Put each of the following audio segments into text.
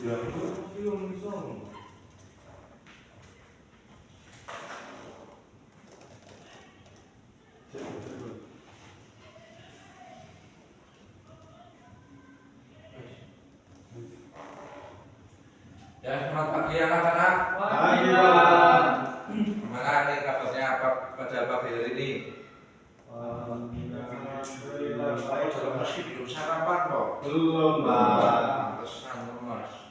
Ya, selamat pagi anak-anak. Pagi, Pak. Gimana nih kabarnya pada pagi hari ini? Alhamdulillah baik. Belum sarapan kok? Belum, Pak. Pantesan Mas.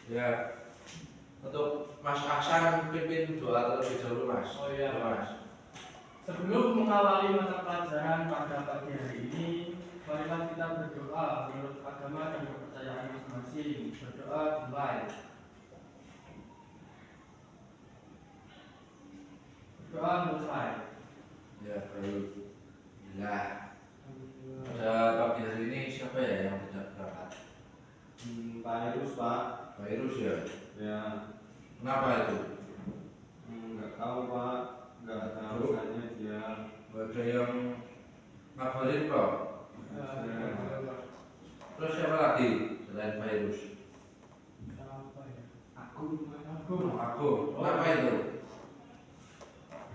Ya, untuk Mas Aksan pimpin doa terlebih dahulu Mas. Oh iya. Mas. Sebelum mengawali mata pelajaran pada pagi hari ini, marilah kita berdoa menurut agama dan kepercayaan masing-masing. Berdoa dimulai. Doa mulai. Ya, baik. Alhamdulillah. Pada pagi hari ini siapa ya yang tidak berangkat? Pak Irus, Pak. Pak Irus ya? Ya. Kenapa itu? Nggak tahu, Pak. Nggak ada alasannya dia. Nggak ada yang ngabarin kok. Terus siapa lagi selain Pak Irus? Apa ya? Aku. Kenapa itu?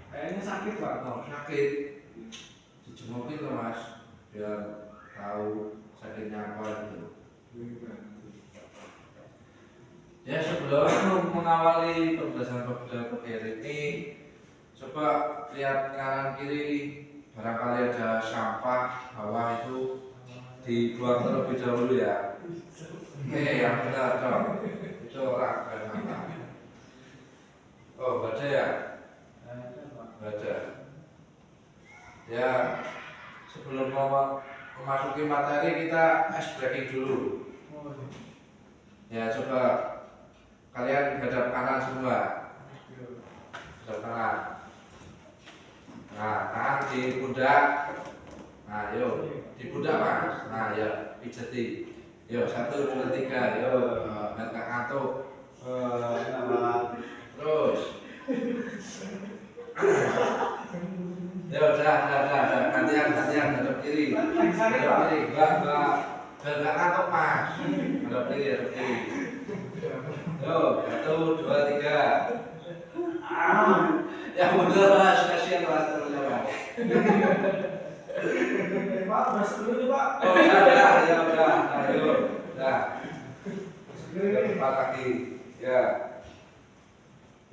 Kayaknya sakit, Pak. Oh, sakit. Dijengukin loh Mas, biar tahu sakitnya apa itu. Ya, sebelum mengawali pembelajaran pagi hari ini, coba lihat kanan kiri, barangkali ada sampah bawah itu dibuang terlebih dahulu ya. Yang benar dong, itu orang ada sampah. Oh, baca ya? Baca. Ya, sebelum memasuki materi kita ice breaking dulu. Ya, coba kalian hadap kanan semua. Hadap kanan. Nah, tangan di pundak. Nah, yuk di pundak Mas. Nah, ya pijati. Yuk 1, 2, 3. Yuk, nggak ngantuk. Terus. Ya udah, gantian hadap kiri. Hadap kiri, enggak ngantuk Mas. Hadap kiri. Yuk, 1, 2, 3. Ya bener Mas, kasihan Mas teman-teman. Pak, masuk dulu nih, Pak. Oh ya udah, ayo, udah. Cepat lagi, ya.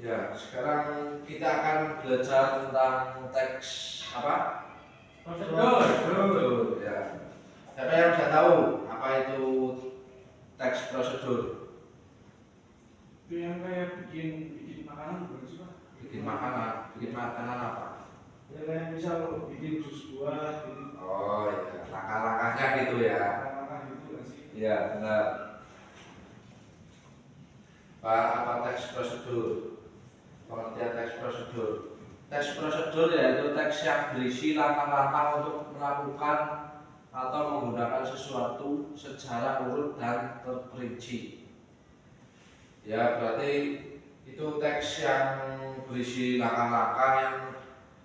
Ya, sekarang kita akan belajar tentang teks apa? Prosedur. Ya. Siapa yang sudah tahu apa itu teks prosedur? Itu yang kayak bikin makanan bukan sih, Pak? Bikin makanan apa? Ya kayak misal bikin jus buah, bikin Oh ya, langkah-langkahnya gitu ya. makan gitu kan sih. Iya, benar. Pak, apa teks prosedur? Pengertian teks prosedur. Teks prosedur yaitu teks yang berisi langkah-langkah untuk melakukan atau menggunakan sesuatu secara urut dan terperinci. Ya, berarti itu teks yang berisi langkah-langkah yang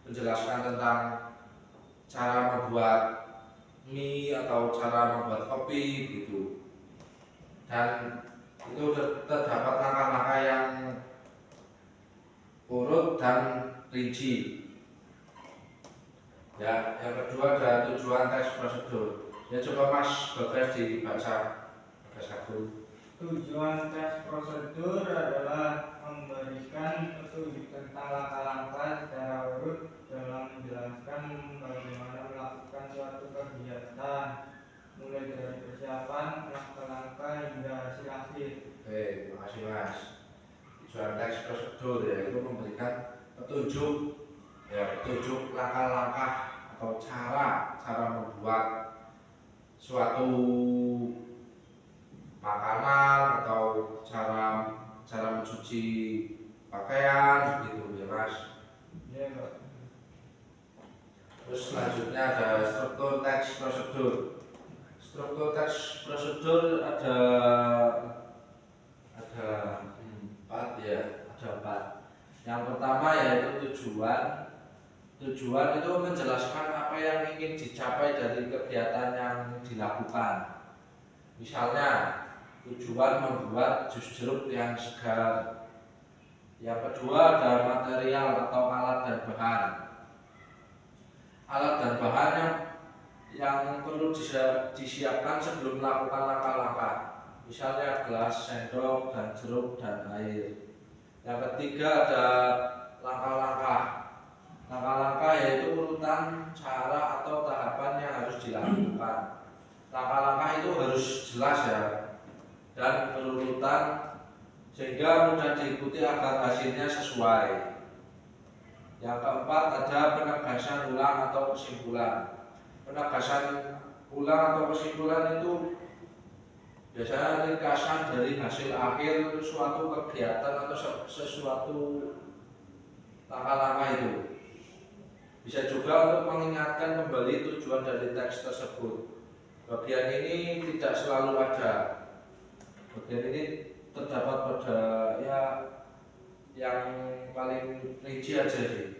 menjelaskan tentang cara membuat mie atau cara membuat kopi gitu. Dan itu terdapat langkah-langkah yang urut dan rinci. Ya, yang kedua ada tujuan teks prosedur. Ya coba Mas Bagas dibaca. Bagas aku. Tujuan tes prosedur adalah memberikan petunjuk tentang langkah-langkah secara urut dalam menjelaskan bagaimana melakukan suatu kegiatan, mulai dari persiapan, langkah-langkah hingga hasil akhir. Oke, terima kasih Mas. Tujuan teks prosedur yaitu memberikan petunjuk, petunjuk langkah-langkah atau cara membuat suatu makanan atau cara mencuci pakaian gitu ya Mas. Ya, Pak. Terus selanjutnya ada struktur teks prosedur. Struktur teks prosedur ada empat ya, ada empat. Yang pertama yaitu tujuan. Tujuan itu menjelaskan apa yang ingin dicapai dari kegiatan yang dilakukan. Misalnya tujuan membuat jus jeruk yang segar. Yang kedua ada material atau alat dan bahan. Alat dan bahan yang perlu disiapkan sebelum melakukan langkah-langkah. Misalnya gelas, sendok, dan jeruk, dan air. Yang ketiga ada langkah-langkah. Langkah-langkah yaitu urutan cara atau tahapan yang harus dilakukan. Langkah-langkah itu harus jelas ya, dan berurutan sehingga mudah diikuti agar hasilnya sesuai. Yang keempat ada penegasan ulang atau kesimpulan. Penegasan ulang atau kesimpulan itu biasanya ringkasan dari hasil akhir suatu kegiatan atau sesuatu langkah-langkah itu. Bisa juga untuk mengingatkan kembali tujuan dari teks tersebut. Bagian ini tidak selalu ada. Bagian ini terdapat pada ya yang paling rinci aja sih.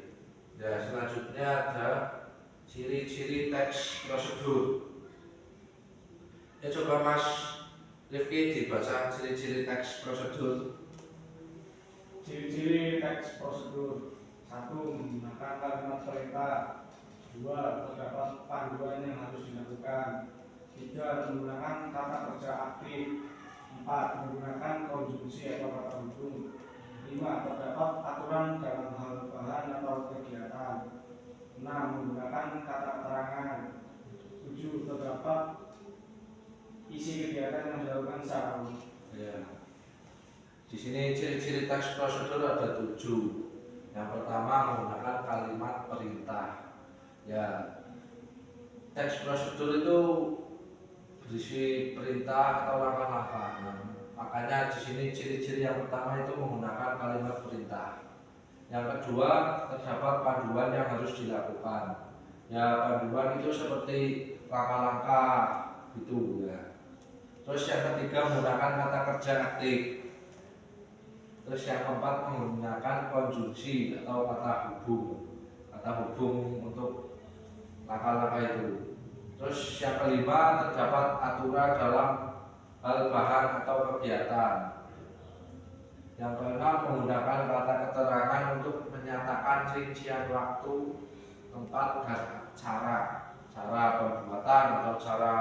Ya, selanjutnya ada ciri-ciri teks prosedur. Ya, coba Mas Rifki dibaca ciri-ciri teks prosedur. Ciri-ciri teks prosedur: 1. Menggunakan kalimat perintah. 2. Terdapat panduan yang harus dilakukan. 3. Menggunakan kata kerja aktif. 4. Menggunakan konjungsi atau kata hubung. 5. Terdapat aturan dalam hal bahan atau kegiatan. 6. Menggunakan kata keterangan. 7. Terdapat isi kegiatan yang dilakukan secara umum. Ya. Di sini ciri-ciri teks prosedur ada 7. Yang pertama menggunakan kalimat perintah. Ya, teks prosedur itu berisi perintah atau langkah-langkah. Makanya di sini ciri-ciri yang pertama itu menggunakan kalimat perintah. Yang kedua terdapat panduan yang harus dilakukan. Ya, panduan itu seperti langkah-langkah gitu ya. Terus yang ketiga menggunakan kata kerja aktif. Terus yang keempat menggunakan konjungsi atau kata hubung. Kata hubung untuk langkah-langkah itu. Terus yang kelima terdapat aturan dalam hal bahan atau kegiatan. Yang keenam menggunakan kata keterangan untuk menyatakan rincian waktu, tempat, dan cara pembuatan atau cara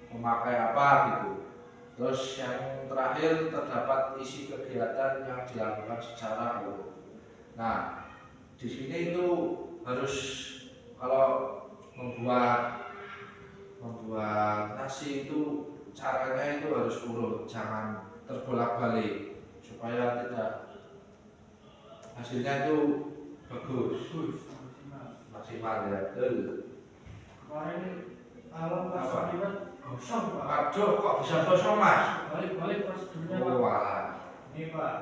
memakai apa gitu. Terus yang terakhir terdapat isi kegiatan yang dilakukan secara umum. Nah, di sini itu harus kalau membuat nasi itu caranya itu harus urut, jangan terbolak-balik supaya tidak hasilnya itu bagus, maksimal ya. Kemarin awal pas lewat gosong Pak. Aduh, kok bisa kosong Mas? Balik prosedurnya Pak. Wah, Ini Pak,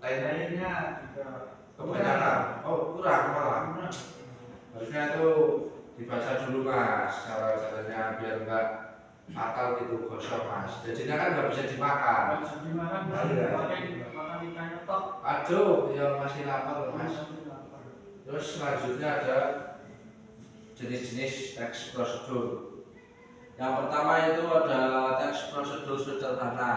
airnya juga kebanyakan. Oh, kurang malah. Harusnya itu dibaca dulu Mas, cara-caranya biar enggak fatal gitu gosong Mas. Jadinya kan nggak bisa dimakan. nggak bisa dimakan, pakai makan ikannya tok. Aduh, ya masih lapar Mas. Masih lapar. Terus selanjutnya ada jenis-jenis teks prosedur. Yang pertama itu ada teks prosedur sederhana.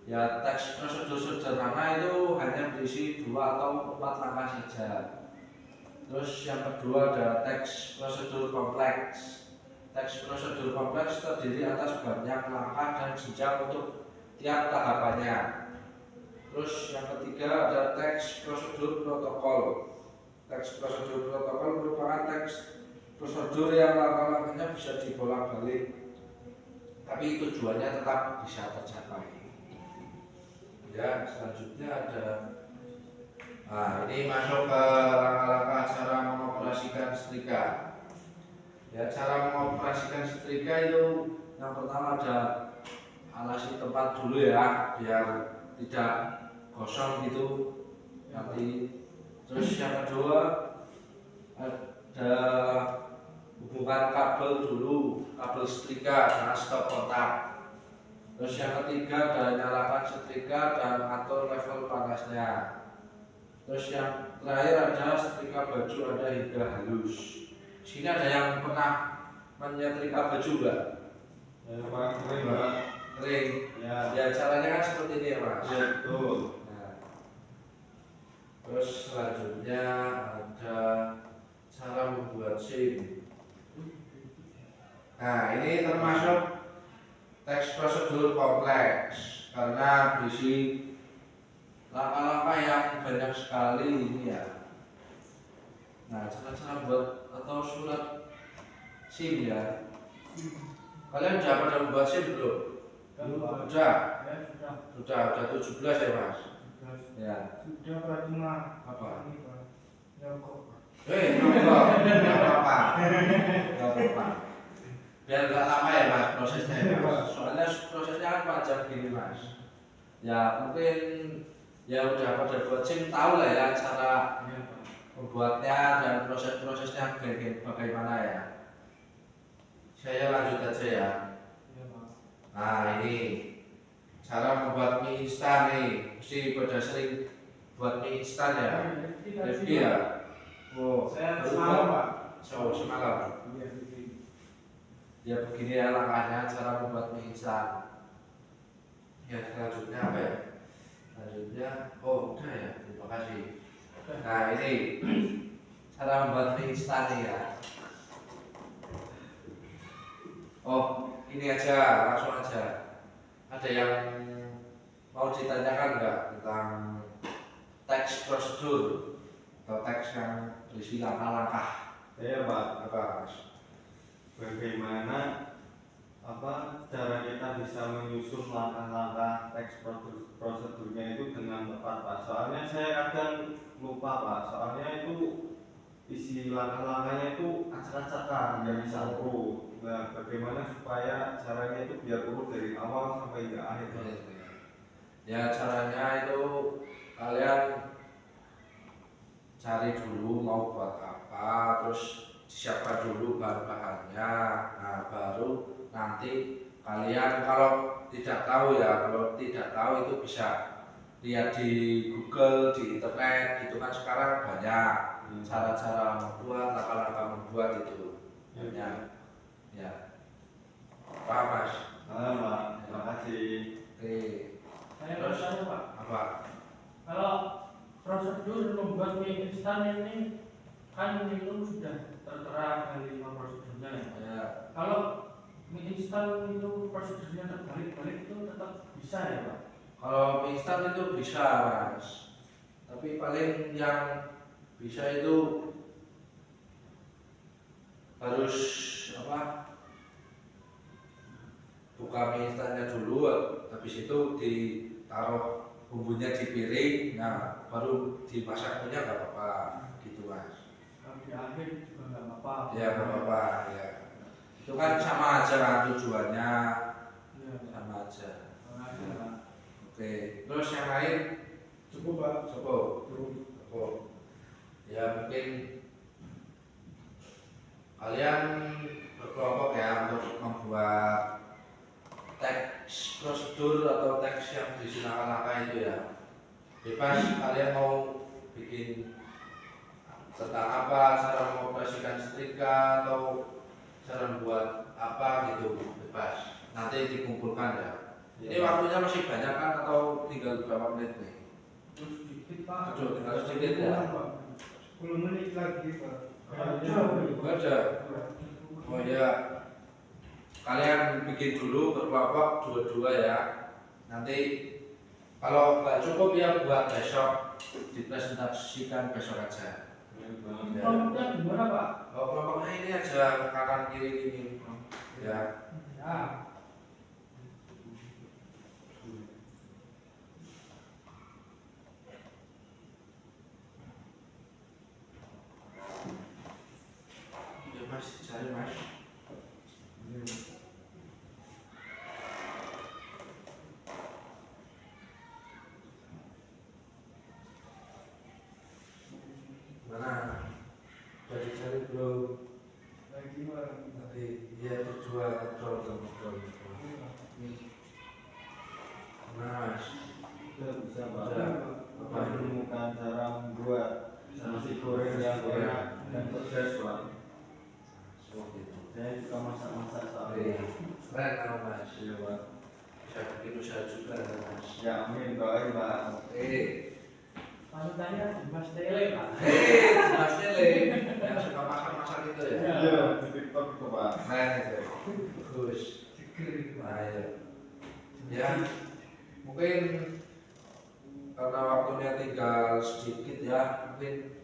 Ya, teks prosedur sederhana itu hanya berisi 2 atau 4 langkah saja. Terus yang kedua ada teks prosedur kompleks. Teks prosedur kompleks terdiri atas banyak langkah dan jenjang untuk tiap tahapannya. Terus yang ketiga ada teks prosedur protokol. Teks prosedur protokol merupakan teks prosedur yang langkah-langkahnya bisa dibolak-balik, tapi tujuannya tetap bisa tercapai. Ya, selanjutnya ada. Nah, ini masuk ke langkah-langkah cara mengoperasikan setrika. Ya, cara mengoperasikan setrika itu yang pertama ada alasi tempat dulu ya, biar tidak kosong gitu nanti. Terus yang kedua ada hubungan kabel dulu, kabel setrika dengan stop kontak. Terus yang ketiga ada nyalakan setrika dan atur level panasnya. Terus yang terakhir ada setrika baju, ada hingga halus. Sini ada yang pernah menyetrika baju enggak? Pak, kering. Ya. Ya caranya kan seperti ini ya Mas. Ya betul. Nah, terus selanjutnya ada cara membuat SIM. Nah ini termasuk teks prosedur kompleks karena berisi langkah-langkah yang banyak sekali ini ya. Nah cara-cara buat atau surat SIM ya. Kalian udah pada membuat SIM belum? Sudah. Ya Sudah 17 ya Mas. Ya. sudah Pak, cuma Apa? ini Pak, nyokok Pak. Nyokok, nggak apa-apa, nggak apa-apa. Biar nggak lama ya Mas prosesnya ya Mas. Soalnya prosesnya kan panjang gini Mas. Ya mungkin ya udah pada buat SIM tahu lah ya cara Iya Pak. membuatnya dan proses-prosesnya bagaimana ya. Saya lanjut aja ya. Iya Pak. Nah ini cara membuat mie instan nih. Mesti pada sering buat mie instan ya. Rifki ya. Oh, Saya baru semalam buat- Pak. semalam. Iya begini. Ya begini ya langkahnya cara membuat mie instan. Ya selanjutnya apa ya? Selanjutnya, oh udah ya, terima kasih. Nah ini cara membuat mie instan nih ya. Oh ini aja, langsung aja. Ada yang mau ditanyakan nggak tentang teks prosedur atau teks yang berisi langkah-langkah Saya Pak, apa Mas? bagaimana cara kita bisa menyusun langkah-langkah teks prosedurnya itu dengan tepat Pak. Soalnya saya kadang lupa Pak. Soalnya itu isi langkah-langkahnya itu acak-acakan, nggak bisa urut. Nah, bagaimana supaya caranya itu biar urut dari awal sampai ke akhir Pak? Ya caranya itu kalian cari dulu mau buat apa, terus siapkan dulu bahan-bahannya. Nah baru nanti kalian kalau tidak tahu itu bisa lihat di Google, di internet gitu kan sekarang banyak cara-cara membuat, langkah-langkah membuat itu banyak. Ya paham Mas? Pak, terima kasih. Oke. Saya mau tanya Pak, Apa? kalau prosedur membuat mie instan ini kan itu sudah tertera dari 5 prosedurnya ya. Ya. Kalau mie instan itu prosedurnya terbalik-balik itu tetap bisa ya Pak? Kalau mie instan itu bisa Mas, tapi paling yang bisa itu harus apa? Buka mie instannya dulu, habis itu ditaruh bumbunya di piring, nah baru dimasak minyak nggak apa-apa, gitu Mas. Kalau di akhir juga nggak apa-apa. Ya nggak apa-apa, ya. Itu kan sama aja kan tujuannya, Iya, sama aja. makasih Pak. Oke, terus yang lain Cukup Pak. cukup. Cukup. Ya mungkin kalian berkelompok ya untuk membuat teks prosedur atau teks yang berisi langkah-langkah itu ya. Bebas kalian mau bikin tentang apa, cara mengoperasikan setrika atau cara membuat apa gitu, bebas. Nanti dikumpulkan ya. Ini waktunya masih banyak kan atau tinggal berapa menit nih? Terus sedikit Pak. Tinggal sedikit ya. 10 menit lagi Pak. Ada. Oh ya, kalian bikin dulu berkelompok dua-dua ya. Nanti kalau nggak cukup ya buat besok, dipresentasikan besok aja. Kelompoknya gimana Pak? Oh, kelompoknya ini aja kanan kiri ini. Ya. Ya. Ya Mas, cari Mas. Mana? Udah dicari belum? Lagi Pak. Tadi ya berdua ngobrol. Mas, Sudah bisa Pak. Sudah. Apa? Menemukan cara membuat nasi goreng yang enak dan pedas Pak. so gitu. Saya juga masak-masak soalnya. Oke, keren kamu Mas. Iya Pak. Saya bikin usaha juga Mas. Ya amin doain Pak. Oke. Panutannya Dimas Tele Pak. Mas Tele yang suka masak-masak itu ya. Iya di TikTok itu Pak. Keren itu. Bagus. Nah, ya. Ya, mungkin karena waktunya tinggal sedikit ya, mungkin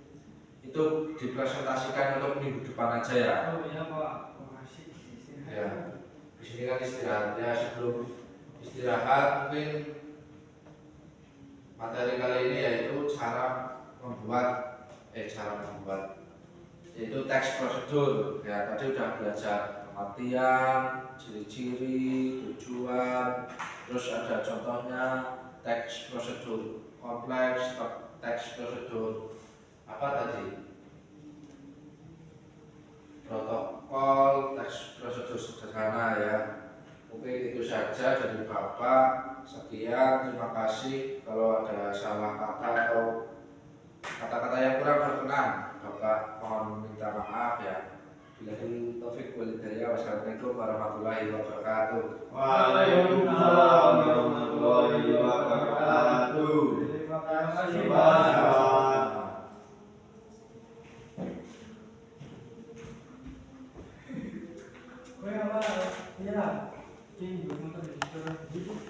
itu dipresentasikan untuk minggu depan aja ya. Oh iya Pak, makasih. Ya, di sini kan istirahat ya. Sebelum istirahat mungkin materi kali ini yaitu cara membuat yaitu teks prosedur. Ya, tadi udah belajar pengertian, ciri-ciri, tujuan, terus ada contohnya teks prosedur kompleks, teks prosedur apa tadi? Protokol, teks prosedur sederhana ya. Mungkin itu saja dari Bapak. Sekian, terima kasih. Kalau ada salah kata atau kata-kata yang kurang berkenan, Bapak mohon minta maaf ya. Billahi taufik wal hidayah. Wassalamualaikum warahmatullahi wabarakatuh. Waalaikumsalam warahmatullahi wabarakatuh. Terima kasih Terima Pak. kasih. Kowe apa? Iya. Ini motor di